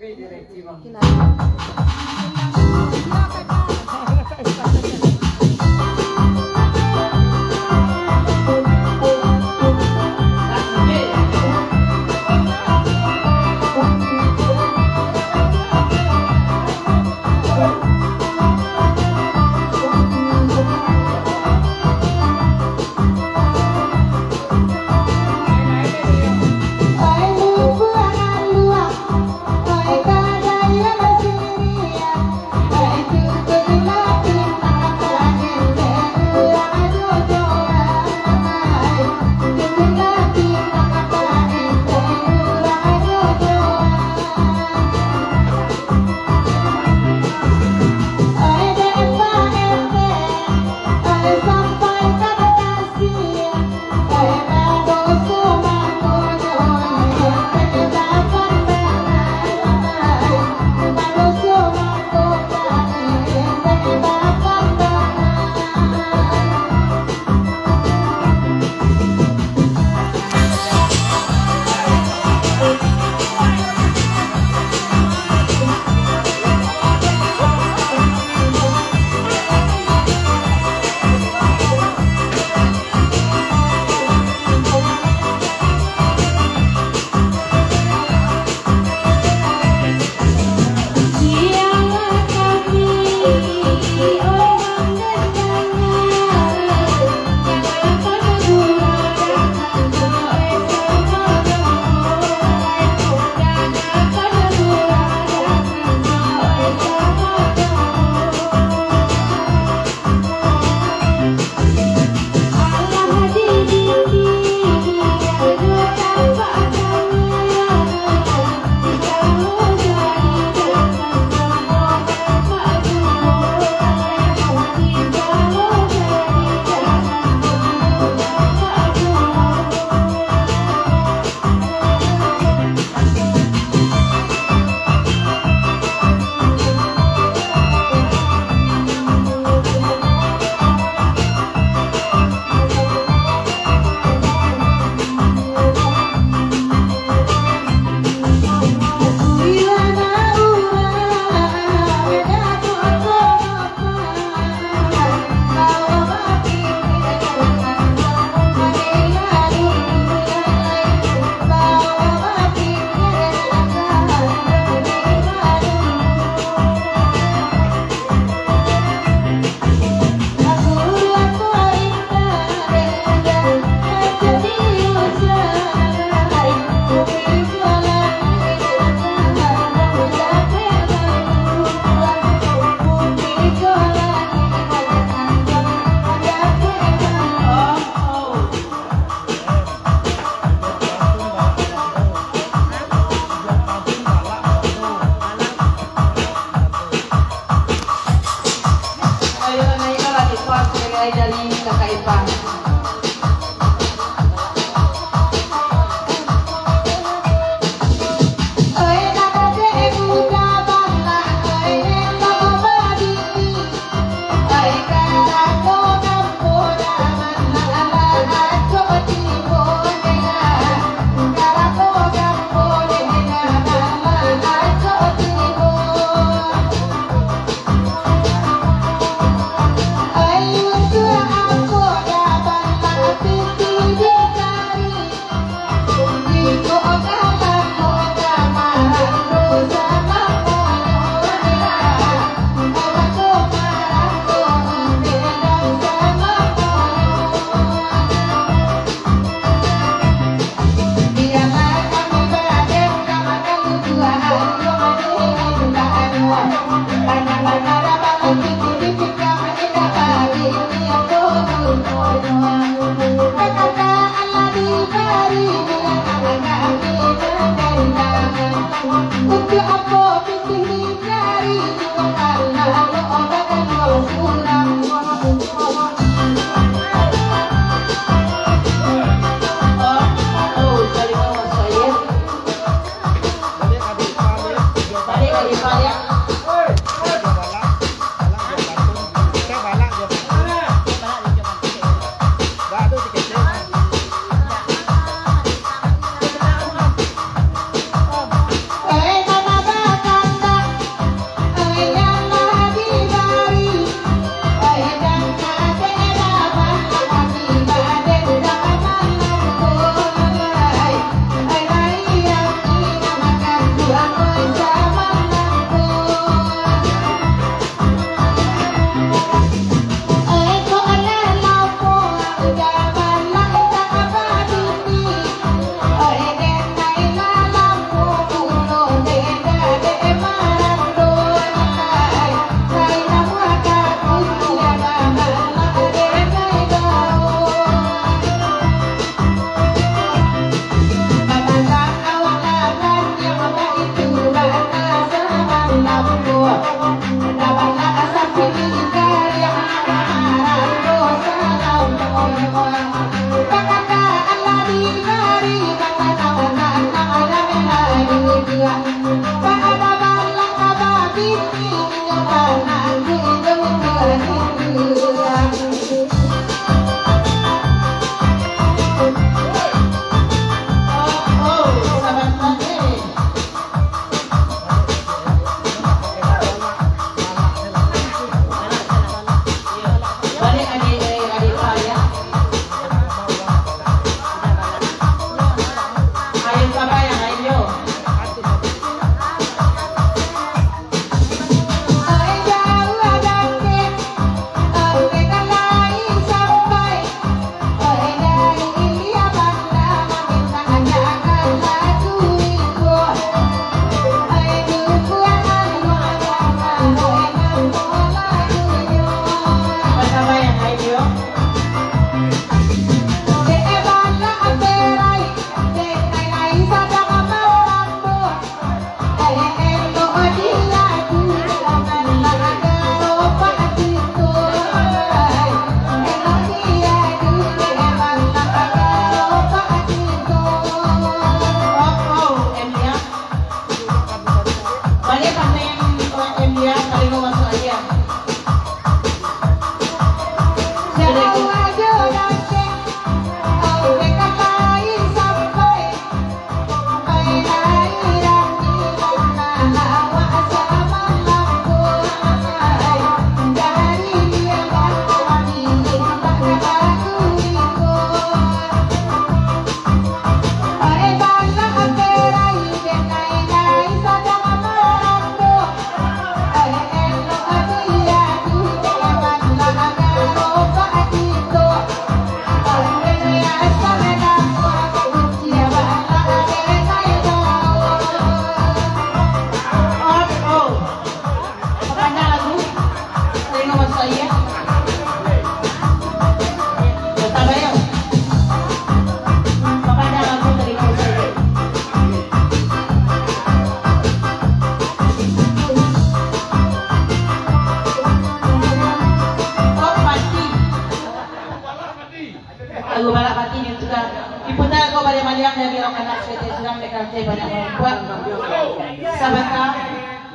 Hãy subscribe cho kênh Ghiền Mì Gõ để không bỏ lỡ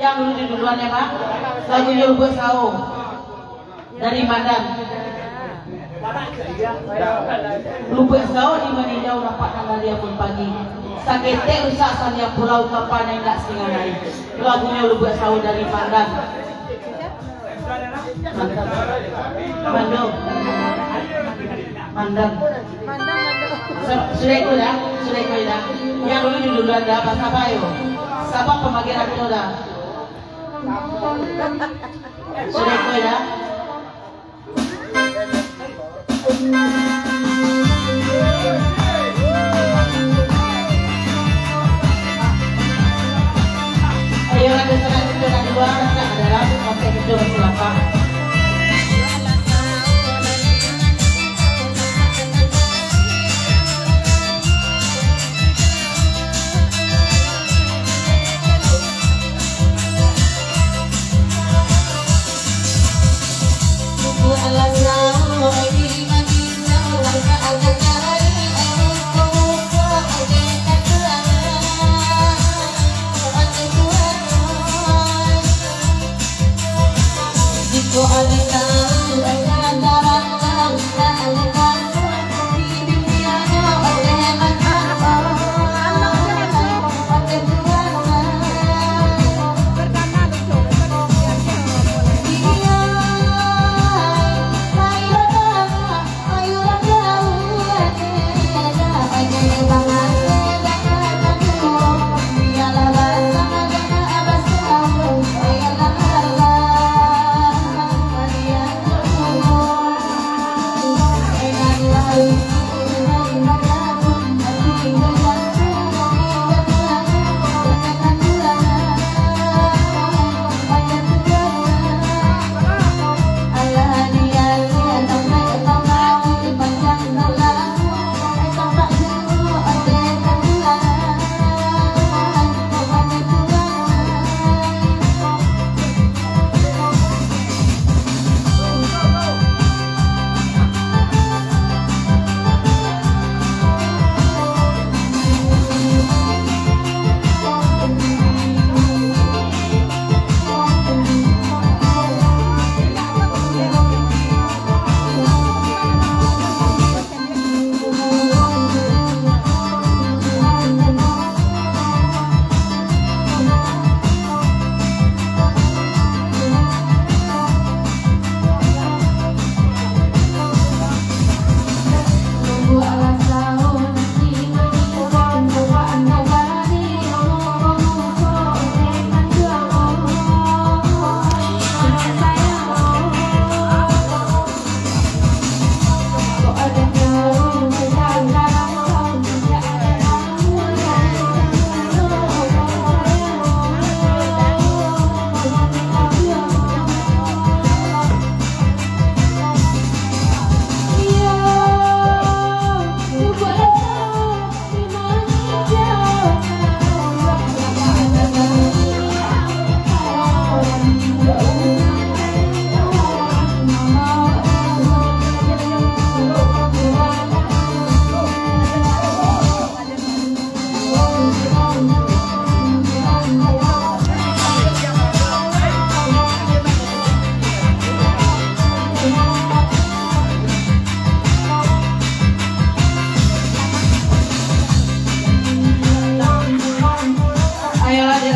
Yang dulu di duluan ya Pak, lagunya Lubuk Sao dari Mandang. Lubuk Sao di Manindau dapat tanggal dia pun pagi. Sakete rusak sanya pulau kapan yang tak singanai. Lagunya Lubuk Sao dari Mandang. Mantap. Mandang. Sudah itu dah. Yang dulu di duluan dah apa apa yo. Sabang pemagiran itu dah. Sudah itu dah. Ayo ada sangat itu dan dua ada adalah oke itu silakan.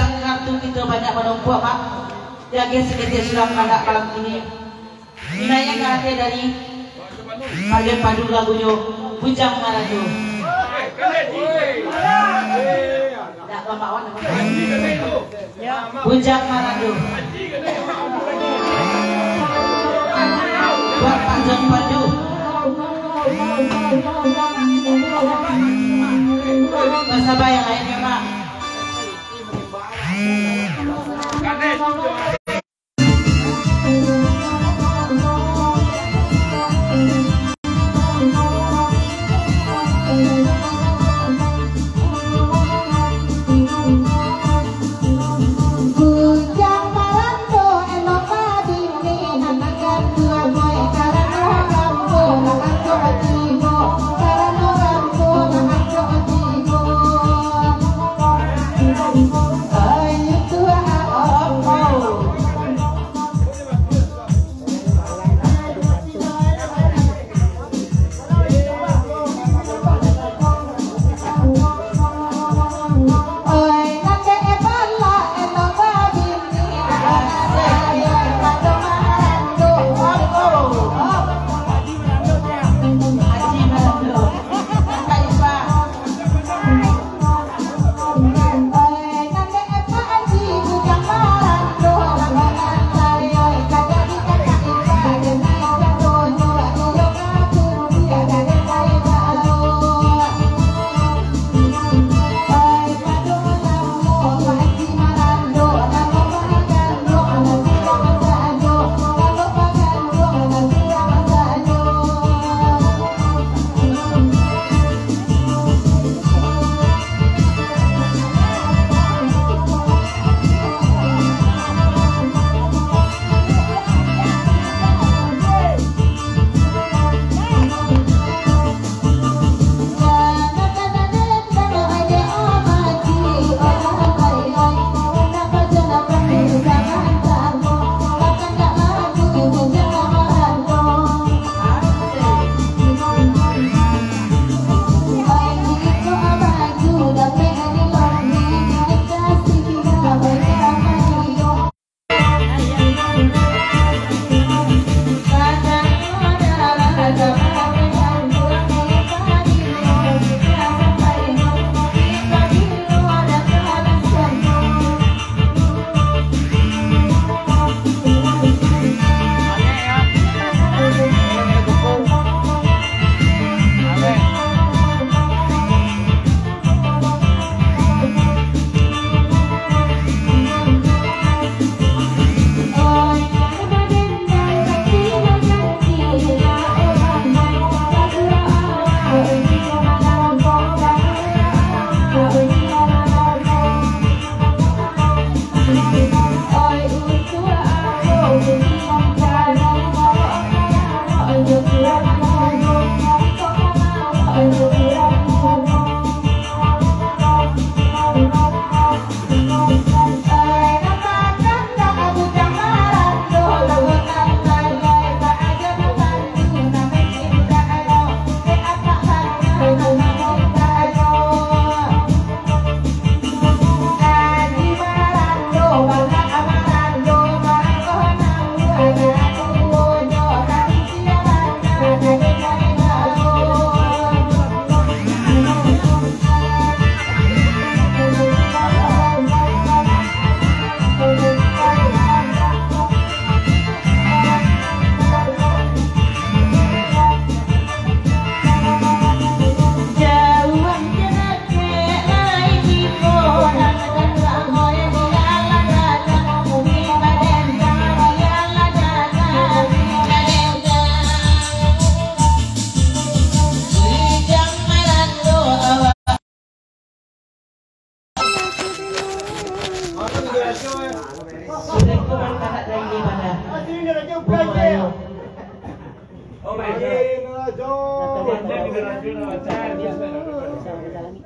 yang kartu kita banyak menumpuk Pak. Jaga sedikit sudah kandak malam ini. Minanya karate dari bagian padu lagunya Bujang Marado. Tidak lombawan Bujang Marado. Buat Pak Jeng Padu. Bahasa yang lainnya Pak.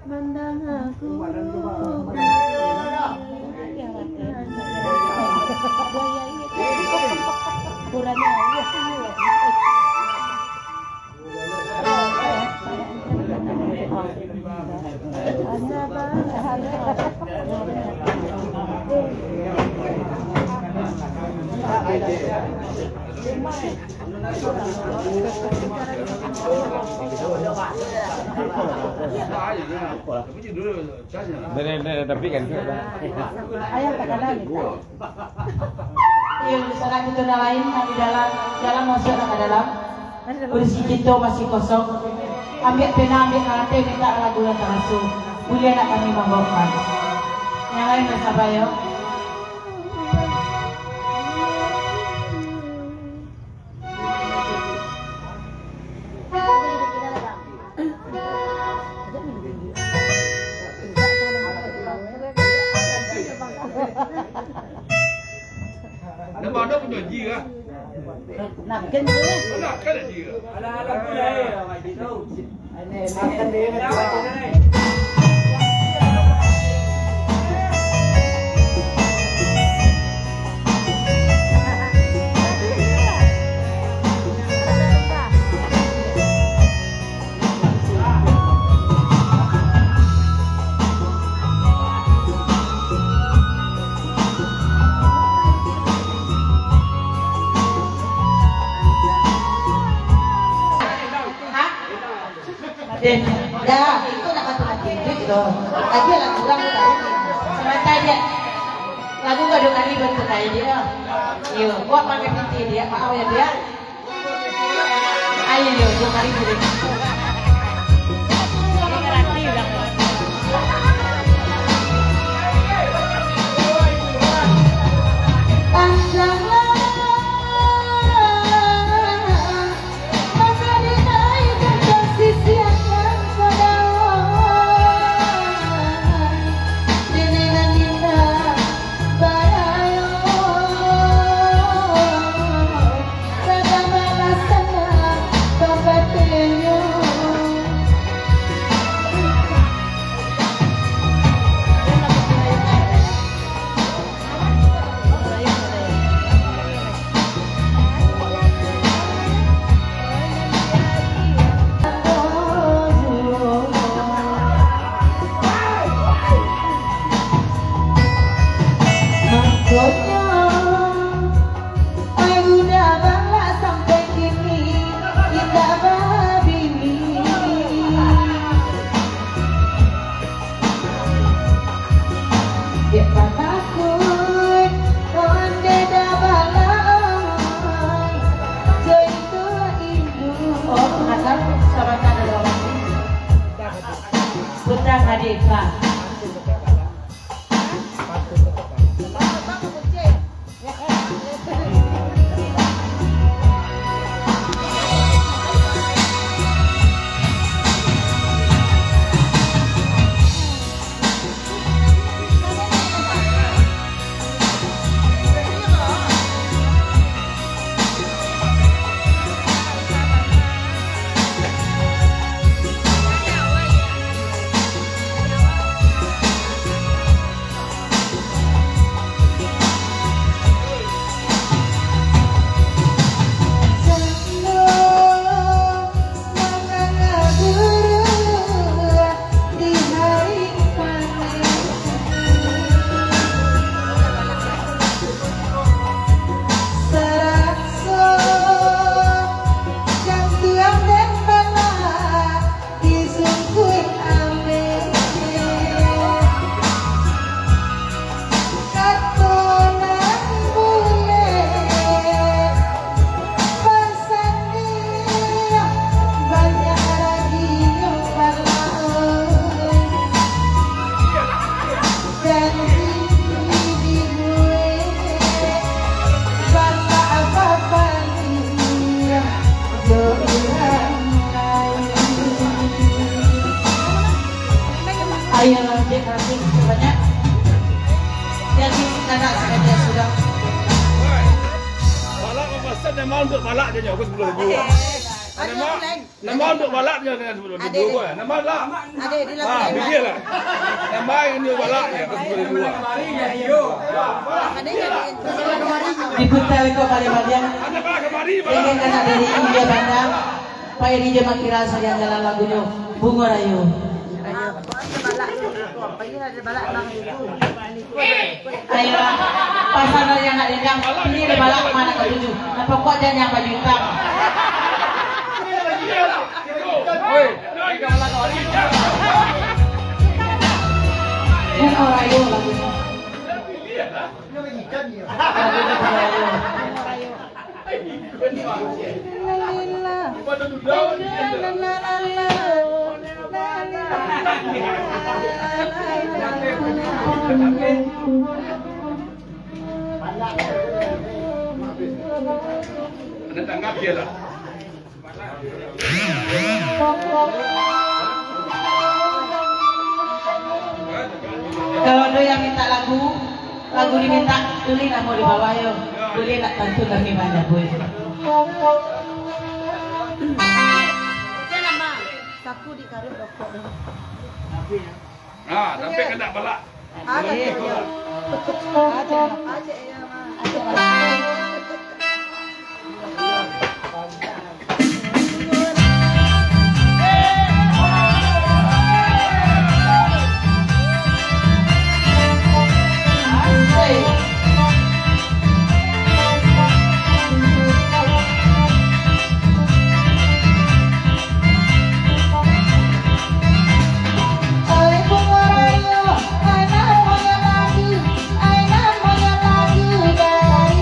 Mandang aku kurangnya Tapi kan Ayah tak ada nih. Iya, di sana kita lain di dalam jalan masuk ke dalam. Kursi kita masih kosong. Ambil pena, ambil karate, minta lagu yang terhasil. Boleh nak kami membawakan. Yang lain bersabar ya. Nó bảo nó punya gì á? Nak kan tu ni. Nak kan ada gì á? Ada lagu dah, mai gitu. Ini makan dia. Dan dah itu nak mati gitu. Lagi lagu orang tu tadi. Semata dia lagu gaduh kali bentuk kayak dia. Yo, buat pakai piti dia, maaf ya dia. Ayo yo, 2 kali boleh. Putra Kadeka. Ayo dia kasih banyak. Jadi anak saya sudah. Balak apa sen nama untuk balak dia aku 10.000. Nama untuk balak dia dengan 10.000 gua. Nama lah. Ada di dalam. Ah, fikirlah. Nama ini balak dia aku 10.000. Ada yang Diputar ke Palembang. Ada balak kemari Dengan balak. anak dari India Bandang. Pak Edi Jema Kira saya jalan lagunya Bunga Rayu. Ayo. Pasal yang nak dengang ini balak mana kau tuju. Nah pokok dia yang baju hitam. Oi, ini balak kau ni. Ini Orayo lagunya. Lagunya Orayo. Ada tanggap dia lah. Kalau ada yang minta lagu diminta, tulis nama di bawah yo. Boleh nak bantu kami mana boy. Nama sapu di karut rokok dah. Ah, sampai kena balak. Ada ya. Ada ya mah. Aina moya lagi dari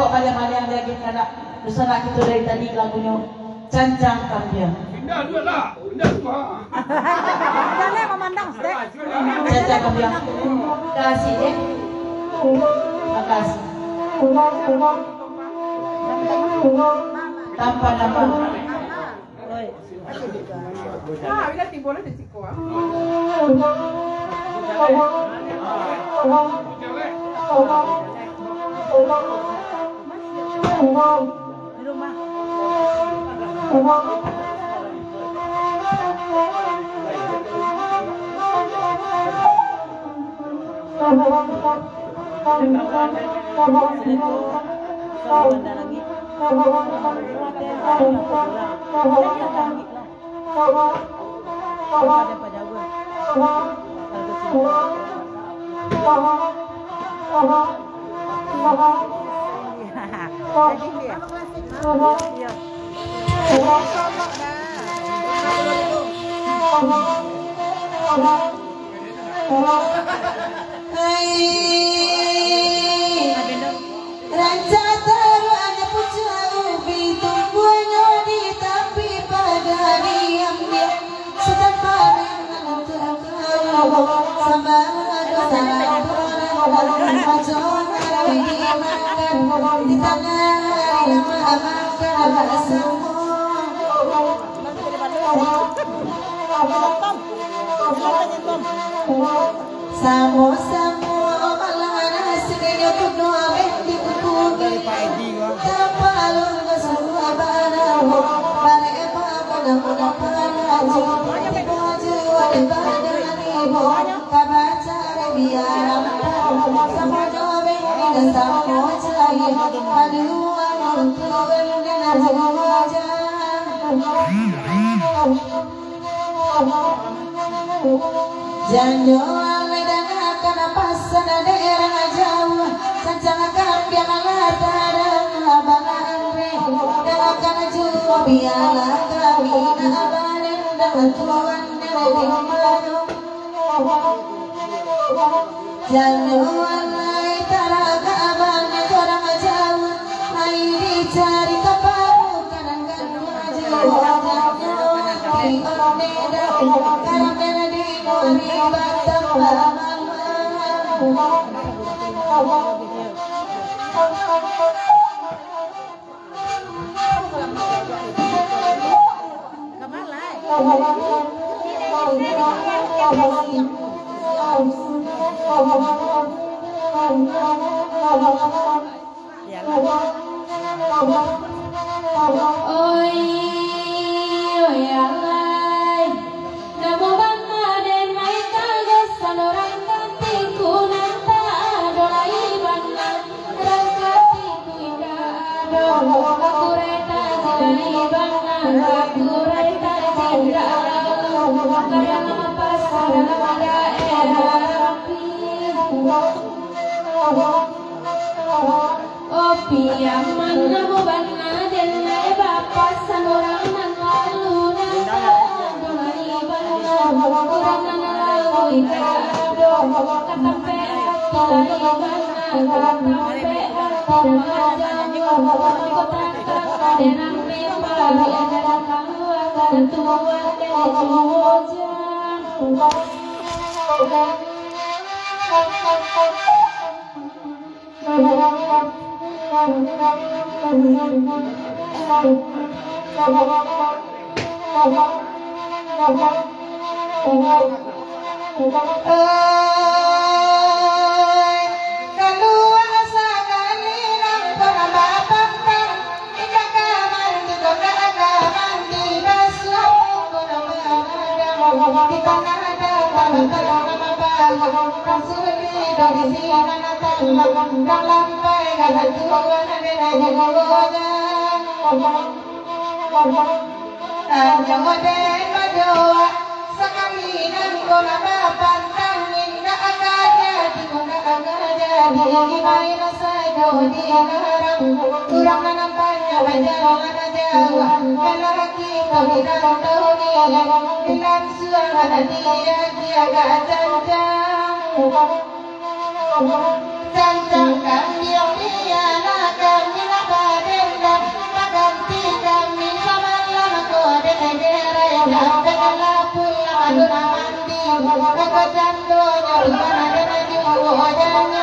kok baliang-baliang dia kita nak bersama kita dari tadi lagunya Cancang Kambiang. Indah juga lah. Indah semua. Jangan memandang, Stek. Cancang Kambiang. Kasih deh. Makasih. Tanpa nama. Bila timbul ada siko. Di rumah. Ranca taruhnya puja ubi tumbuhnya di tepi pada diamnya sedang panen terkau sama dosa orang majoran dimakan di tanah yang makan semua samo-samo malah sini kudu abdi kudu kapalung semua barang bare apa muda paraji baju di badan ibu kabaca biar sama dobe dan sama cai aduh orang tua dan aja janjo medan akan pasan daerah jauh cancang kambiang latar abangan re akan jual biala kami abangan dengan tuan dari mana janjo alai taraga abangan orang jauh hai dicari keparu kanan kanan jauh Cancang kambiang dia nak kacando nyurukan ada lagi wajahnya.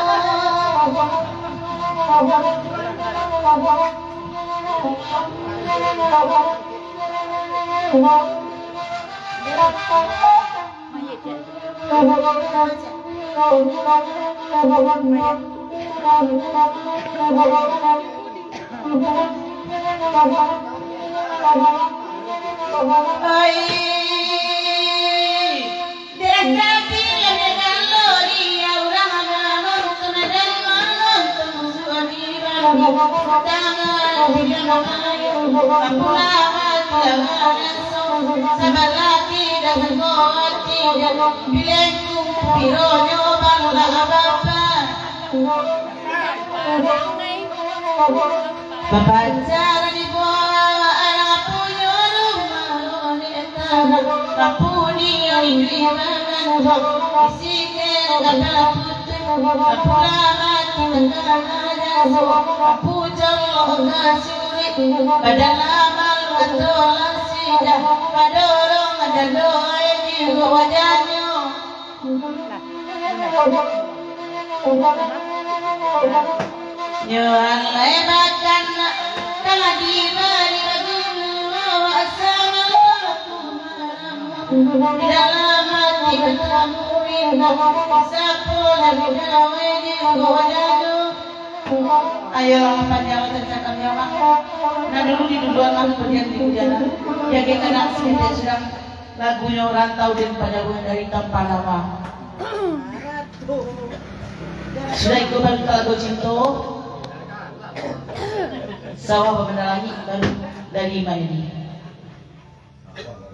Bapak cara dibawa anak punya rumah kapuni yang dimangan isikan kata putih kapulamat kapu jauh kasuri pada amal katola sidah padorong ada doa di wajahnya. Nyuan lebakan kala di bari bagunu asama di dalam hati bertamuin sapu dari gawe di wajahnya. Ayo panjang tercakap nyawa. Nah dulu di duluan lalu berjadi di jalan. Jaga kena sekitar sedang lagunya rantau dan panjang dari tanpa nama. Sudah ikut lagu cinta. Sawah pemenang langit dari mana ini?